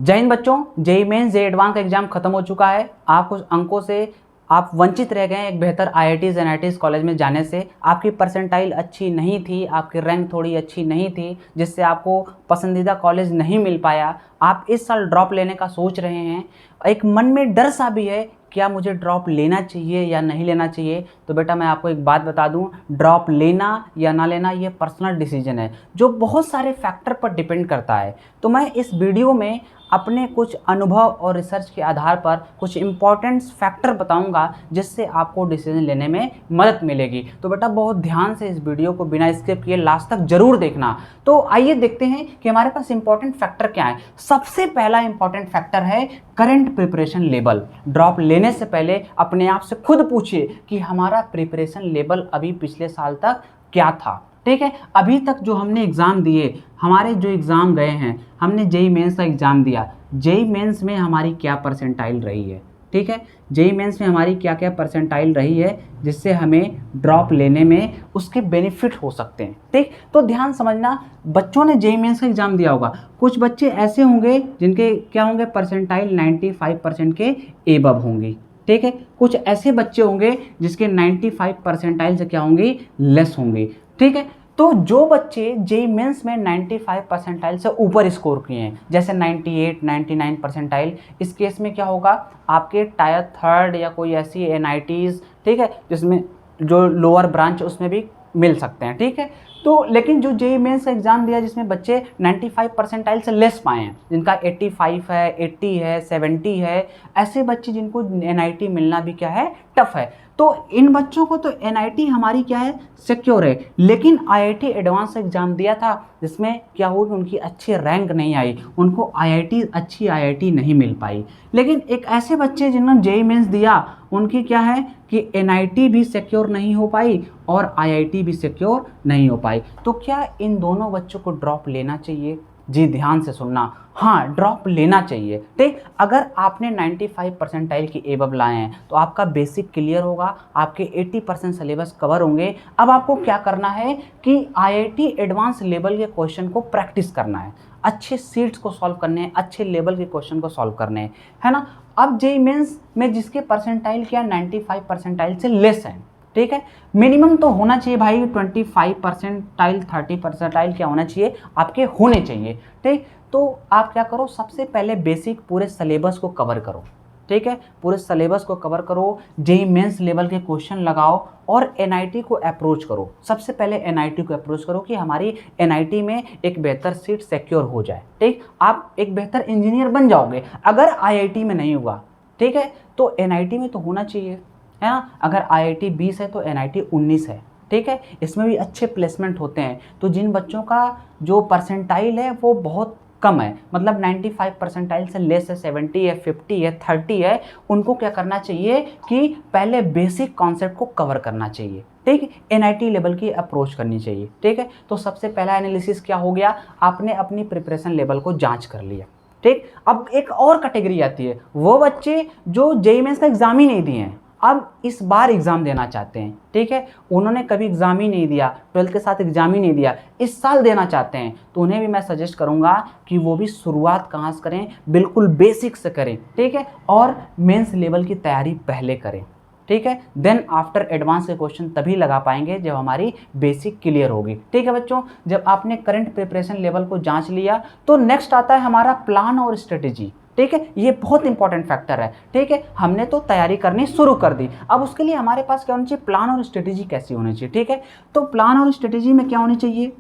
जय हिंद बच्चों, JEE mains JEE advance का एग्जाम खत्म हो चुका है। आप कुछ अंकों से आप वंचित रह गए हैं एक बेहतर आईआईटीज एनआईटीज कॉलेज में जाने से। आपकी परसेंटाइल अच्छी नहीं थी, आपकी रैंक थोड़ी अच्छी नहीं थी, जिससे आपको पसंदीदा कॉलेज नहीं मिल पाया। आप इस साल ड्रॉप लेने का सोच रहे हैं, एक मन में डर सा भी है, क्या मुझे ड्रॉप लेना चाहिए या नहीं लेना चाहिए। तो बेटा मैं आपको एक बात बता दूं, ड्रॉप लेना या ना लेना ये पर्सनल डिसीजन है जो बहुत सारे फैक्टर पर डिपेंड करता है। तो मैं इस वीडियो में अपने कुछ अनुभव और रिसर्च के आधार पर कुछ इंपॉर्टेंट फैक्टर बताऊंगा जिससे आपको डिसीजन लेने में मदद मिलेगी। तो बेटा बहुत ध्यान से इस वीडियो को बिना स्किप किए लास्ट तक जरूर देखना। तो आइए देखते हैं कि हमारे पास इंपॉर्टेंट फैक्टर क्या है। सबसे पहला इंपॉर्टेंट फैक्टर है करंट प्रिपरेशन लेवल। ड्रॉप लेने से पहले अपने आप से खुद पूछिए कि हमारा प्रिपरेशन लेवल अभी पिछले साल तक क्या था। ठीक है, अभी तक जो हमने एग्ज़ाम दिए, हमारे जो एग्ज़ाम गए हैं, हमने जेईई मेंस का एग्ज़ाम दिया, जेईई मेंस में हमारी क्या परसेंटाइल रही है। ठीक है, जेईई मेंस में हमारी क्या क्या परसेंटाइल रही है जिससे हमें ड्रॉप लेने में उसके बेनिफिट हो सकते हैं। ठीक, तो ध्यान समझना, बच्चों ने जेईई मेंस का एग्ज़ाम दिया होगा, कुछ बच्चे ऐसे होंगे जिनके क्या होंगे परसेंटाइल 95% के एबव होंगी। ठीक है, कुछ ऐसे बच्चे होंगे जिसके 95 परसेंटाइल से क्या होंगी लेस होंगी। ठीक है, तो जो बच्चे जेईई मेंस में 95 परसेंटाइल से ऊपर स्कोर किए हैं, जैसे 98 99 परसेंटाइल, इस केस में क्या होगा, आपके टायर थर्ड या कोई ऐसी एनआईटीज़, ठीक है, जिसमें जो लोअर ब्रांच उसमें भी मिल सकते हैं। ठीक है, तो लेकिन जो जेईई मेंस का एग्जाम दिया जिसमें बच्चे 95 परसेंटाइल से लेस पाए हैं, जिनका 85 है, 80 है, 70 है, ऐसे बच्चे जिनको एनआईटी मिलना भी क्या है टफ है, तो इन बच्चों को तो एनआईटी हमारी क्या है सिक्योर है। लेकिन आईआईटी एडवांस एग्जाम दिया था जिसमें क्या हुआ कि उनकी अच्छी रैंक नहीं आई, उनको आईआईटी अच्छी आईआईटी नहीं मिल पाई। लेकिन एक ऐसे बच्चे जिन्होंने जेईई मेंस दिया उनकी क्या है कि एनआईटी भी सिक्योर नहीं हो पाई और आईआईटी भी सिक्योर नहीं हो पाई। तो क्या इन दोनों बच्चों को ड्रॉप लेना चाहिए? जी ध्यान से सुनना, हाँ ड्रॉप लेना चाहिए। ठीक, अगर आपने 95 परसेंटाइल की एबव लाए हैं तो आपका बेसिक क्लियर होगा, आपके 80% सिलेबस कवर होंगे। अब आपको क्या करना है कि आईआईटी एडवांस लेवल के क्वेश्चन को प्रैक्टिस करना है, अच्छे सीट्स को सॉल्व करने हैं, अच्छे लेवल के क्वेश्चन को सॉल्व करने हैं, है ना। अब जेईई मेंस में जिसके परसेंटाइल क्या 95 परसेंटाइल से लेस है, ठीक है, मिनिमम तो होना चाहिए भाई 25 परसेंटाइल 30 परसेंटाइल क्या होना चाहिए आपके होने चाहिए। ठीक, तो आप क्या करो, सबसे पहले बेसिक पूरे सिलेबस को कवर करो। ठीक है, पूरे सिलेबस को कवर करो, जेईई मेंस लेवल के क्वेश्चन लगाओ और एनआईटी को अप्रोच करो। सबसे पहले एनआईटी को अप्रोच करो कि हमारी एनआईटी में एक बेहतर सीट सिक्योर हो जाए। ठीक, आप एक बेहतर इंजीनियर बन जाओगे अगर आईआईटी में नहीं हुआ। ठीक है, तो एनआईटी में तो होना चाहिए, है ना। अगर आईआईटी 20 है तो एनआईटी 19 है। ठीक है, इसमें भी अच्छे प्लेसमेंट होते हैं। तो जिन बच्चों का जो परसेंटाइल है वो बहुत कम है, मतलब 95 परसेंटाइल से लेस है, 70 है, 50 है, 30 है, उनको क्या करना चाहिए कि पहले बेसिक कॉन्सेप्ट को कवर करना चाहिए। ठीक, एनआईटी लेवल की अप्रोच करनी चाहिए। ठीक है, तो सबसे पहला एनालिसिस क्या हो गया, आपने अपनी प्रिपरेशन लेवल को जांच कर लिया। ठीक, अब एक और कैटेगरी आती है, वो बच्चे जो जेईई मेंस का एग्जाम ही नहीं दिए हैं, अब इस बार एग्ज़ाम देना चाहते हैं। ठीक है, उन्होंने कभी एग्ज़ाम ही नहीं दिया, 12th के साथ एग्ज़ाम ही नहीं दिया, इस साल देना चाहते हैं, तो उन्हें भी मैं सजेस्ट करूंगा कि वो भी शुरुआत कहाँ से करें, बिल्कुल बेसिक से करें। ठीक है, और मेंस लेवल की तैयारी पहले करें। ठीक है, देन आफ्टर एडवांस के क्वेश्चन तभी लगा पाएंगे जब हमारी बेसिक क्लियर होगी। ठीक है बच्चों, जब आपने करंट प्रिपरेशन लेवल को जांच लिया तो नेक्स्ट आता है हमारा प्लान और स्ट्रेटेजी। ठीक है, ये बहुत इंपॉर्टेंट फैक्टर है। ठीक है, हमने तो तैयारी करनी शुरू कर दी, अब उसके लिए हमारे पास क्या होना चाहिए, प्लान और स्ट्रेटेजी कैसी होनी चाहिए। ठीक है, तो प्लान और स्ट्रेटेजी में क्या होनी चाहिए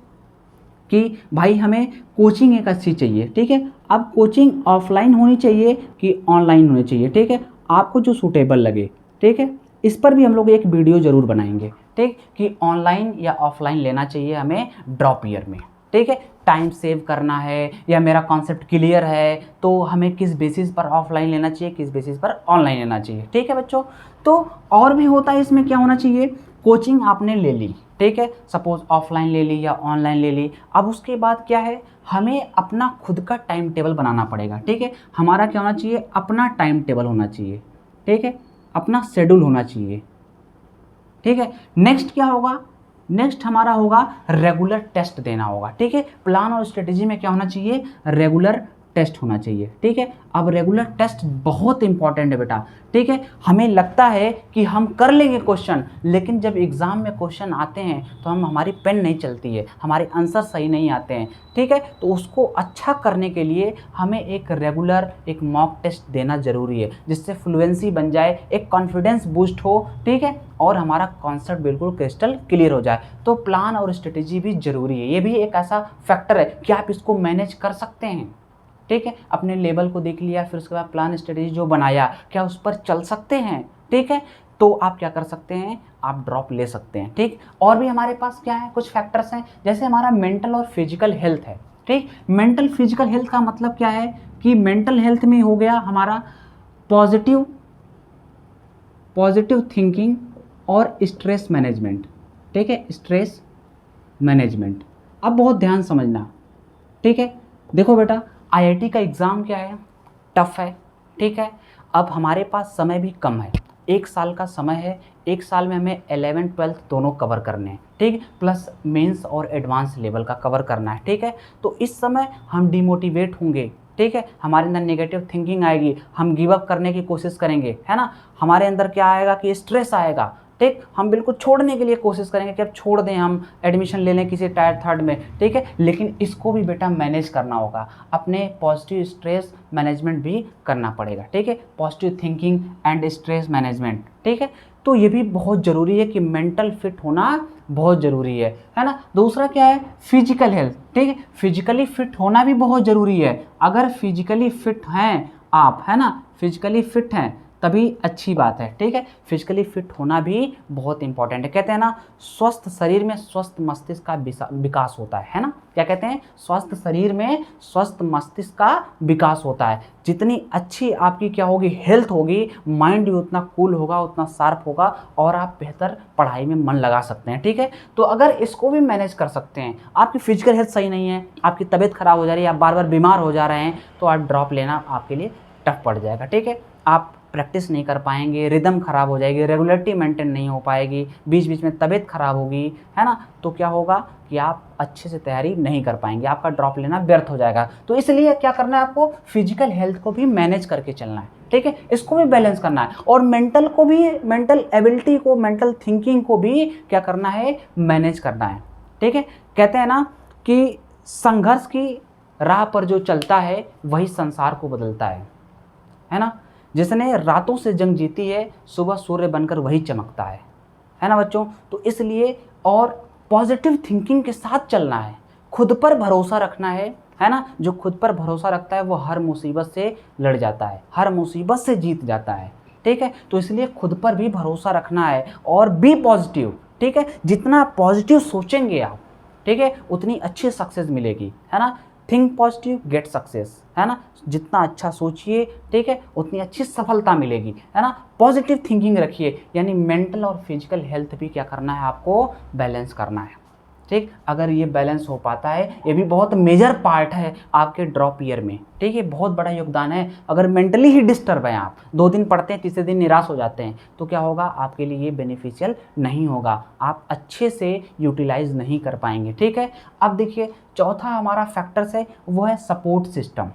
कि भाई हमें कोचिंग एक अच्छी चाहिए। ठीक है, अब कोचिंग ऑफलाइन होनी चाहिए कि ऑनलाइन होनी चाहिए। ठीक है, आपको जो सूटेबल लगे। ठीक है, इस पर भी हम लोग एक वीडियो जरूर बनाएंगे। ठीक, कि ऑनलाइन या ऑफलाइन लेना चाहिए हमें ड्रॉप ईयर में। ठीक है, टाइम सेव करना है या मेरा कॉन्सेप्ट क्लियर है तो हमें किस बेसिस पर ऑफलाइन लेना चाहिए, किस बेसिस पर ऑनलाइन लेना चाहिए। ठीक है बच्चों, तो और भी होता है इसमें, क्या होना चाहिए, कोचिंग आपने ले ली, ठीक है, सपोज ऑफलाइन ले ली या ऑनलाइन ले ली, अब उसके बाद क्या है, हमें अपना खुद का टाइम टेबल बनाना पड़ेगा। ठीक है, हमारा क्या होना चाहिए, अपना टाइम टेबल होना चाहिए। ठीक है, अपना शेड्यूल होना चाहिए। ठीक है, नेक्स्ट क्या होगा, नेक्स्ट हमारा होगा रेगुलर टेस्ट देना होगा। ठीक है, प्लान और स्ट्रेटेजी में क्या होना चाहिए, रेगुलर टेस्ट होना चाहिए, ठीक है। अब रेगुलर टेस्ट बहुत इंपॉर्टेंट है बेटा, ठीक है। हमें लगता है कि हम कर लेंगे क्वेश्चन, लेकिन जब एग्ज़ाम में क्वेश्चन आते हैं तो हमारी पेन नहीं चलती है, हमारे आंसर सही नहीं आते हैं, ठीक है। तो उसको अच्छा करने के लिए हमें एक रेगुलर एक मॉक टेस्ट देना ज़रूरी है, जिससे फ्लुएंसी बन जाए, एक कॉन्फिडेंस बूस्ट हो, ठीक है, और हमारा कॉन्सेप्ट बिल्कुल क्रिस्टल क्लियर हो जाए। तो प्लान और स्ट्रेटेजी भी ज़रूरी है, ये भी एक ऐसा फैक्टर है कि आप इसको मैनेज कर सकते हैं, ठीक है। अपने लेवल को देख लिया, फिर उसके बाद प्लान स्ट्रेटेजी जो बनाया, क्या उस पर चल सकते हैं, ठीक है। तो आप क्या कर सकते हैं, आप ड्रॉप ले सकते हैं, ठीक। और भी हमारे पास क्या है, कुछ फैक्टर्स हैं, जैसे हमारा मेंटल और फिजिकल हेल्थ है, ठीक। मेंटल फिजिकल हेल्थ का मतलब क्या है कि मेंटल हेल्थ में हो गया हमारा पॉजिटिव थिंकिंग और स्ट्रेस मैनेजमेंट, ठीक है, स्ट्रेस मैनेजमेंट। अब बहुत ध्यान समझना, ठीक है। देखो बेटा, आईआईटी का एग्ज़ाम क्या है, टफ है, ठीक है। अब हमारे पास समय भी कम है, 1 साल का समय है, 1 साल में हमें 11th 12th दोनों कवर करने हैं, ठीक, प्लस मेंस और एडवांस लेवल का कवर करना है, ठीक है। तो इस समय हम डिमोटिवेट होंगे, ठीक है, हमारे अंदर नेगेटिव थिंकिंग आएगी, हम गिव अप करने की कोशिश करेंगे, है ना। हमारे अंदर क्या आएगा कि स्ट्रेस आएगा, ठीक, हम बिल्कुल छोड़ने के लिए कोशिश करेंगे कि अब छोड़ दें, हम एडमिशन ले लें किसी टायर 3rd में, ठीक है। लेकिन इसको भी बेटा मैनेज करना होगा, अपने पॉजिटिव स्ट्रेस मैनेजमेंट भी करना पड़ेगा, ठीक है, positive thinking and stress management, ठीक है। तो ये भी बहुत ज़रूरी है कि मेंटल फिट होना बहुत ज़रूरी है ना। दूसरा क्या है, फिजिकल हेल्थ, ठीक है, फिजिकली फिट होना भी बहुत ज़रूरी है। अगर फिजिकली फिट हैं आप, है ना, फिजिकली फिट हैं तभी अच्छी बात है, ठीक है। फिजिकली फिट होना भी बहुत इंपॉर्टेंट है। कहते हैं ना, स्वस्थ शरीर में स्वस्थ मस्तिष्क का विकास होता है ना। क्या कहते हैं, स्वस्थ शरीर में स्वस्थ मस्तिष्क का विकास होता है। जितनी अच्छी आपकी क्या होगी, हेल्थ होगी, माइंड भी उतना कूल होगा, उतना शार्प होगा, और आप बेहतर पढ़ाई में मन लगा सकते हैं, ठीक है। तो अगर इसको भी मैनेज कर सकते हैं, आपकी फिजिकल हेल्थ सही नहीं है, आपकी तबीयत खराब हो जा रही है, आप बार बार बीमार हो जा रहे हैं, तो आप ड्रॉप लेना आपके लिए टफ पड़ जाएगा, ठीक है। आप प्रैक्टिस नहीं कर पाएंगे, रिदम खराब हो जाएगी, रेगुलरिटी मेंटेन नहीं हो पाएगी, बीच बीच में तबीयत खराब होगी, है ना। तो क्या होगा कि आप अच्छे से तैयारी नहीं कर पाएंगे, आपका ड्रॉप लेना व्यर्थ हो जाएगा। तो इसलिए क्या करना है, आपको फिजिकल हेल्थ को भी मैनेज करके चलना है, ठीक है, इसको भी बैलेंस करना है, और मेंटल को भी, मेंटल एबिलिटी को, मेंटल थिंकिंग को भी क्या करना है, मैनेज करना है, ठीक है। कहते हैं ना कि संघर्ष की राह पर जो चलता है वही संसार को बदलता है ना। जिसने रातों से जंग जीती है, सुबह सूर्य बनकर वही चमकता है ना बच्चों। तो इसलिए और पॉजिटिव थिंकिंग के साथ चलना है, खुद पर भरोसा रखना है ना। जो खुद पर भरोसा रखता है वो हर मुसीबत से लड़ जाता है, हर मुसीबत से जीत जाता है, ठीक है। तो इसलिए खुद पर भी भरोसा रखना है और बी पॉजिटिव, ठीक है। जितना पॉजिटिव सोचेंगे आप, ठीक है, उतनी अच्छी सक्सेस मिलेगी, है ना। थिंक पॉजिटिव गेट सक्सेस, है ना। जितना अच्छा सोचिए, ठीक है, उतनी अच्छी सफलता मिलेगी, है ना। पॉजिटिव थिंकिंग रखिए, यानी मेंटल और फिजिकल हेल्थ भी क्या करना है, आपको बैलेंस करना है, ठीक। अगर ये बैलेंस हो पाता है, ये भी बहुत मेजर पार्ट है आपके ड्रॉप ईयर में, ठीक है, बहुत बड़ा योगदान है। अगर मेंटली ही डिस्टर्ब हैं आप, 2 दिन पढ़ते हैं, तीसरे दिन निराश हो जाते हैं, तो क्या होगा, आपके लिए ये बेनिफिशियल नहीं होगा, आप अच्छे से यूटिलाइज नहीं कर पाएंगे, ठीक है। अब देखिए, चौथा हमारा फैक्टर्स है, वो है सपोर्ट सिस्टम,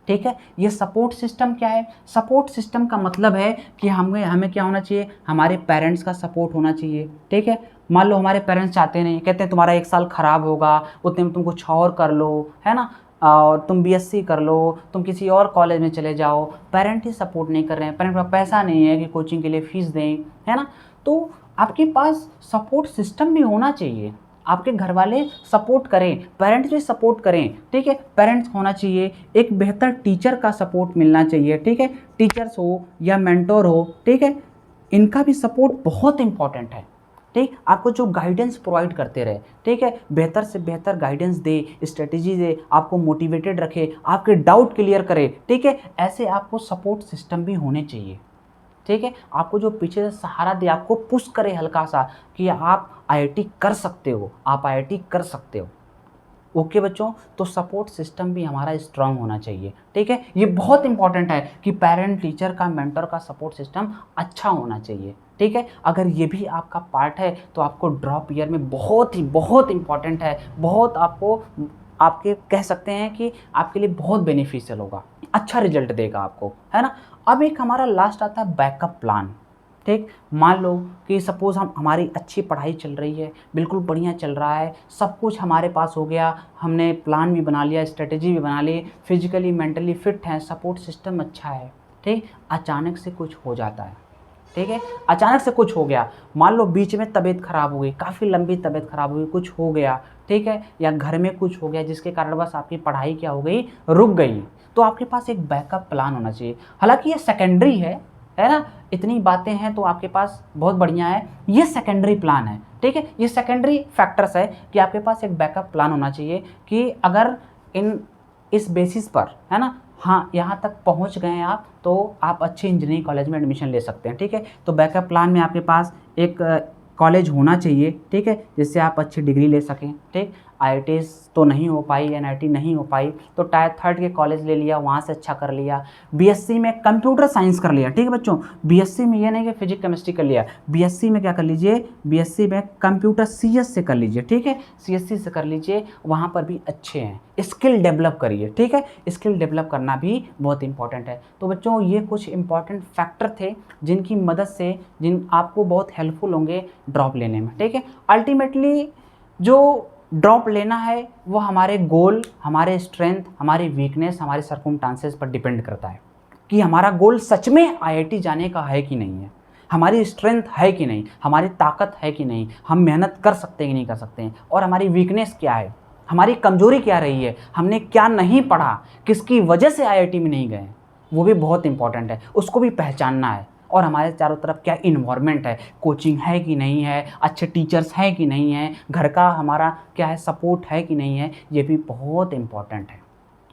ठीक है। ये सपोर्ट सिस्टम क्या है, सपोर्ट सिस्टम का मतलब है कि हमें क्या होना चाहिए, हमारे पेरेंट्स का सपोर्ट होना चाहिए, ठीक है। मान लो हमारे पेरेंट्स चाहते नहीं, कहते हैं तुम्हारा 1 साल ख़राब होगा, उतने में तुम कुछ और कर लो, है ना, और तुम बीएससी कर लो, तुम किसी और कॉलेज में चले जाओ। पेरेंट ही सपोर्ट नहीं कर रहे हैं, पेरेंट का पैसा नहीं है कि कोचिंग के लिए फ़ीस दें, है ना। तो आपके पास सपोर्ट सिस्टम भी होना चाहिए, आपके घर वाले सपोर्ट करें, पेरेंट्स भी सपोर्ट करें, ठीक है। पेरेंट्स होना चाहिए, एक बेहतर टीचर का सपोर्ट मिलना चाहिए, ठीक है, टीचर्स हो या मेंटोर हो, ठीक है, इनका भी सपोर्ट बहुत इंपॉर्टेंट है, ठीक। आपको जो गाइडेंस प्रोवाइड करते रहे, ठीक है, बेहतर से बेहतर गाइडेंस दे, स्ट्रेटेजी दे, आपको मोटिवेटेड रखे, आपके डाउट क्लियर करे, ठीक है। ऐसे आपको सपोर्ट सिस्टम भी होने चाहिए, ठीक है। आपको जो पीछे से सहारा दे, आपको पुश करे हल्का सा कि आप आईआईटी कर सकते हो, आप आईआईटी कर सकते हो। ओके बच्चों, तो सपोर्ट सिस्टम भी हमारा स्ट्रांग होना चाहिए, ठीक है। ये बहुत इंपॉर्टेंट है कि पेरेंट, टीचर का, मेंटर का सपोर्ट सिस्टम अच्छा होना चाहिए, ठीक है। अगर ये भी आपका पार्ट है तो आपको ड्रॉप ईयर में बहुत इंपॉर्टेंट है, बहुत आपको आपके कह सकते हैं कि आपके लिए बहुत बेनिफिशियल होगा, अच्छा रिजल्ट देगा आपको, है ना। अब एक हमारा लास्ट आता है बैकअप प्लान। ठीक, मान लो कि सपोज़ हमारी अच्छी पढ़ाई चल रही है, बिल्कुल बढ़िया चल रहा है, सब कुछ हमारे पास हो गया, हमने प्लान भी बना लिया, स्ट्रेटेजी भी बना ली, फिजिकली मेंटली फिट हैं, सपोर्ट सिस्टम अच्छा है, ठीक, अचानक से कुछ हो जाता है, ठीक है, अचानक से कुछ हो गया, मान लो बीच में तबीयत खराब हो गई, काफ़ी लंबी तबीयत खराब हो गई, कुछ हो गया, ठीक है, या घर में कुछ हो गया जिसके कारण बस आपकी पढ़ाई क्या हो गई, रुक गई, तो आपके पास एक बैकअप प्लान होना चाहिए। हालांकि ये सेकेंडरी है ना, इतनी बातें हैं तो आपके पास बहुत बढ़िया है, ये सेकेंडरी प्लान है, ठीक है, ये सेकेंडरी फैक्टर्स है कि आपके पास एक बैकअप प्लान होना चाहिए कि अगर इस बेसिस पर, है ना, हाँ, यहाँ तक पहुँच गए आप तो आप अच्छे इंजीनियरिंग कॉलेज में एडमिशन ले सकते हैं, ठीक है। तो बैकअप प्लान में आपके पास एक कॉलेज होना चाहिए, ठीक है, जिससे आप अच्छी डिग्री ले सकें, ठीक। आईआईटीज़ तो नहीं हो पाई, एनआईटी नहीं हो पाई, तो टायर 3 के कॉलेज ले लिया, वहाँ से अच्छा कर लिया। बीएससी में कंप्यूटर साइंस कर लिया, ठीक है बच्चों, बीएससी में ये नहीं कि फिजिक्स केमिस्ट्री कर लिया, बीएससी में क्या कर लीजिए, बीएससी में कंप्यूटर सीएस से कर लीजिए, ठीक है, सीएससी से कर लीजिए, वहाँ पर भी अच्छे हैं, स्किल डेवलप करिए, ठीक है, स्किल डेवलप करना भी बहुत इंपॉर्टेंट है। तो बच्चों ये कुछ इंपॉर्टेंट फैक्टर थे जिनकी मदद से जिन आपको बहुत हेल्पफुल होंगे ड्रॉप लेने में, ठीक है। अल्टीमेटली जो ड्रॉप लेना है वो हमारे गोल, हमारे स्ट्रेंथ, हमारी वीकनेस, हमारे सर्कमस्टांसेस पर डिपेंड करता है कि हमारा गोल सच में आईआईटी जाने का है कि नहीं है, हमारी स्ट्रेंथ है कि नहीं, हमारी ताकत है कि नहीं, हम मेहनत कर सकते हैं कि नहीं कर सकते हैं, और हमारी वीकनेस क्या है, हमारी कमजोरी क्या रही है, हमने क्या नहीं पढ़ा, किसकी वजह से आईआईटी में नहीं गए, वो भी बहुत इंपॉर्टेंट है, उसको भी पहचानना है। और हमारे चारों तरफ क्या इन्वायरमेंट है, कोचिंग है कि नहीं है, अच्छे टीचर्स हैं कि नहीं है, घर का हमारा क्या है, सपोर्ट है कि नहीं है, ये भी बहुत इंपॉर्टेंट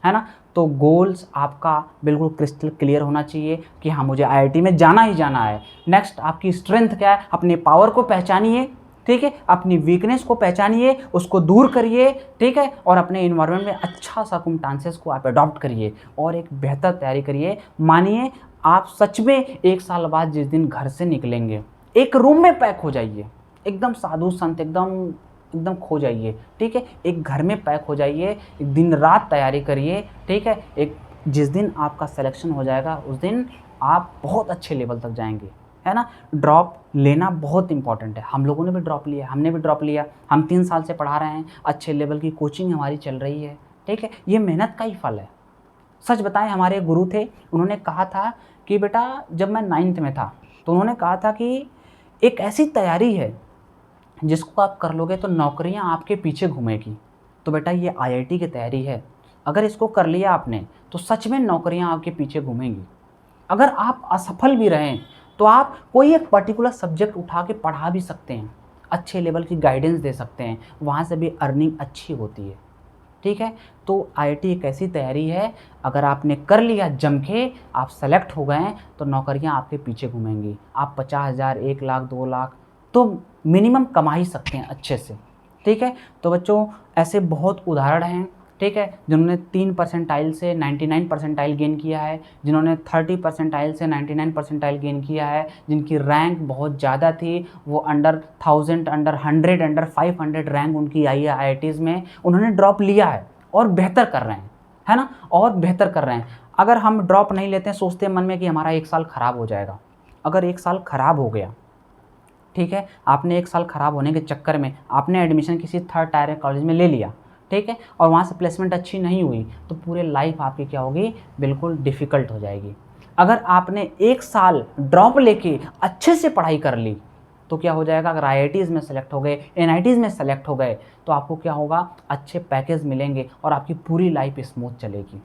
है ना। तो गोल्स आपका बिल्कुल क्रिस्टल क्लियर होना चाहिए कि हाँ मुझे आईआईटी में जाना ही जाना है। नेक्स्ट आपकी स्ट्रेंथ क्या है, अपने पावर को पहचानिए, ठीक है, अपनी वीकनेस को पहचानिए, उसको दूर करिए, ठीक है, और अपने इन्वायरमेंट में अच्छा सर्कमस्टांसेस को आप अडॉप्ट करिए और एक बेहतर तैयारी करिए। मानिए आप सच में 1 साल बाद जिस दिन घर से निकलेंगे, एक रूम में पैक हो जाइए, एकदम साधु संत, एकदम खो जाइए, ठीक है, एक घर में पैक हो जाइए, एक दिन रात तैयारी करिए, ठीक है, एक जिस दिन आपका सिलेक्शन हो जाएगा उस दिन आप बहुत अच्छे लेवल तक जाएंगे, है ना। ड्रॉप लेना बहुत इंपॉर्टेंट है, हम लोगों ने भी ड्रॉप लिया, हमने भी ड्रॉप लिया, हम 3 साल से पढ़ा रहे हैं, अच्छे लेवल की कोचिंग हमारी चल रही है, ठीक है, ये मेहनत का ही फल है। सच बताएं, हमारे गुरु थे, उन्होंने कहा था कि बेटा जब मैं 9th में था तो उन्होंने कहा था कि एक ऐसी तैयारी है जिसको आप कर लोगे तो नौकरियां आपके पीछे घूमेगी। तो बेटा ये आईआईटी की तैयारी है, अगर इसको कर लिया आपने तो सच में नौकरियां आपके पीछे घूमेंगी। अगर आप असफल भी रहें तो आप कोई एक पर्टिकुलर सब्जेक्ट उठा के पढ़ा भी सकते हैं, अच्छे लेवल की गाइडेंस दे सकते हैं, वहाँ से भी अर्निंग अच्छी होती है, ठीक है। तो आईआईटी एक ऐसी तैयारी है, अगर आपने कर लिया जम के, आप सेलेक्ट हो गए तो नौकरियां आपके पीछे घूमेंगी, आप 50,000, 1 लाख, 2 लाख तो मिनिमम कमा ही सकते हैं अच्छे से, ठीक है। तो बच्चों ऐसे बहुत उदाहरण हैं, ठीक है, जिन्होंने 3 परसेंटाइल से 99 परसेंटाइल गेन किया है, जिन्होंने 30 परसेंटाइल से 99 परसेंटाइल गेन किया है, जिनकी रैंक बहुत ज़्यादा थी, वो अंडर 1000, अंडर 100, अंडर 500 रैंक उनकी आई है आईआईटीज़ में, उन्होंने ड्रॉप लिया है और बेहतर कर रहे हैं, है ना, और बेहतर कर रहे हैं। अगर हम ड्रॉप नहीं लेते हैं, सोचते हैं मन में कि हमारा 1 साल ख़राब हो जाएगा, अगर 1 साल ख़राब हो गया, ठीक है, आपने 1 साल ख़राब होने के चक्कर में आपने एडमिशन किसी 3rd टायर कॉलेज में ले लिया, ठीक है, और वहाँ से प्लेसमेंट अच्छी नहीं हुई तो पूरे लाइफ आपकी क्या होगी, बिल्कुल डिफ़िकल्ट हो जाएगी। अगर आपने 1 साल ड्रॉप लेके अच्छे से पढ़ाई कर ली तो क्या हो जाएगा, अगर आईआईटीज़ में सेलेक्ट हो गए, एनआईटीज़ में सेलेक्ट हो गए तो आपको क्या होगा, अच्छे पैकेज मिलेंगे और आपकी पूरी लाइफ स्मूथ चलेगी,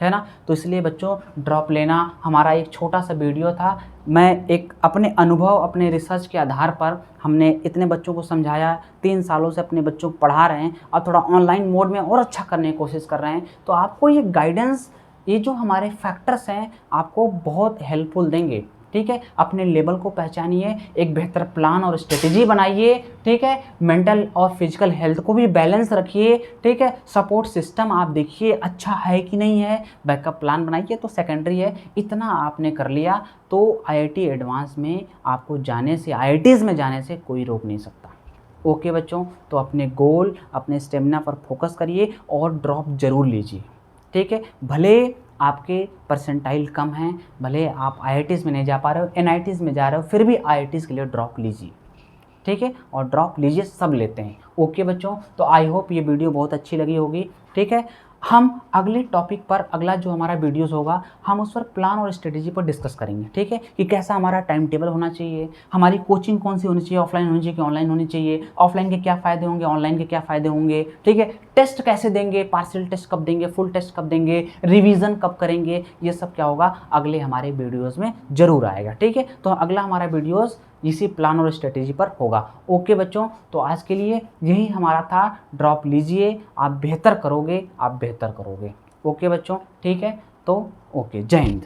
है ना। तो इसलिए बच्चों ड्रॉप लेना हमारा एक छोटा सा वीडियो था, मैं एक अपने अनुभव, अपने रिसर्च के आधार पर हमने इतने बच्चों को समझाया, 3 सालों से अपने बच्चों को पढ़ा रहे हैं और थोड़ा ऑनलाइन मोड में और अच्छा करने की कोशिश कर रहे हैं। तो आपको ये गाइडेंस, ये जो हमारे फैक्टर्स हैं आपको बहुत हेल्पफुल देंगे, ठीक है। अपने लेवल को पहचानिए, एक बेहतर प्लान और स्ट्रेटेजी बनाइए, ठीक है, मेंटल और फिजिकल हेल्थ को भी बैलेंस रखिए, ठीक है, सपोर्ट सिस्टम आप देखिए अच्छा है कि नहीं है, बैकअप प्लान बनाइए, तो सेकेंडरी है। इतना आपने कर लिया तो आईआईटी एडवांस में आपको जाने से, आईआईटीज़ में जाने से कोई रोक नहीं सकता। ओके बच्चों, तो अपने गोल, अपने स्टेमिना पर फोकस करिए और ड्रॉप ज़रूर लीजिए, ठीक है। भले आपके परसेंटाइल कम हैं, भले आप आईआईटीज़ में नहीं जा पा रहे हो, एनआईटीज़ में जा रहे हो, फिर भी आईआईटीज़ के लिए ड्रॉप लीजिए, ठीक है। और ड्रॉप लीजिए, सब लेते हैं। ओके बच्चों, तो आई होप ये वीडियो बहुत अच्छी लगी होगी, ठीक है। हम अगले टॉपिक पर, अगला जो हमारा वीडियोस होगा, हम उस पर प्लान और स्ट्रेटेजी पर डिस्कस करेंगे, ठीक है, कि कैसा हमारा टाइम टेबल होना चाहिए, हमारी कोचिंग कौन सी होनी चाहिए, ऑफलाइन होनी चाहिए कि ऑनलाइन होनी चाहिए, ऑफलाइन के क्या फ़ायदे होंगे, ऑनलाइन के क्या फ़ायदे होंगे, ठीक है। टेस्ट कैसे देंगे, पार्शियल टेस्ट कब देंगे, फुल टेस्ट कब देंगे, रिवीजन कब करेंगे, ये सब क्या होगा अगले हमारे वीडियोज़ में ज़रूर आएगा, ठीक है। तो अगला हमारा वीडियोज़ इसी प्लान और स्ट्रेटेजी पर होगा। ओके बच्चों, तो आज के लिए यही हमारा था। ड्रॉप लीजिए, आप बेहतर करोगे, आप बेहतर करोगे। ओके बच्चों, ठीक है, तो ओके, जय हिंद।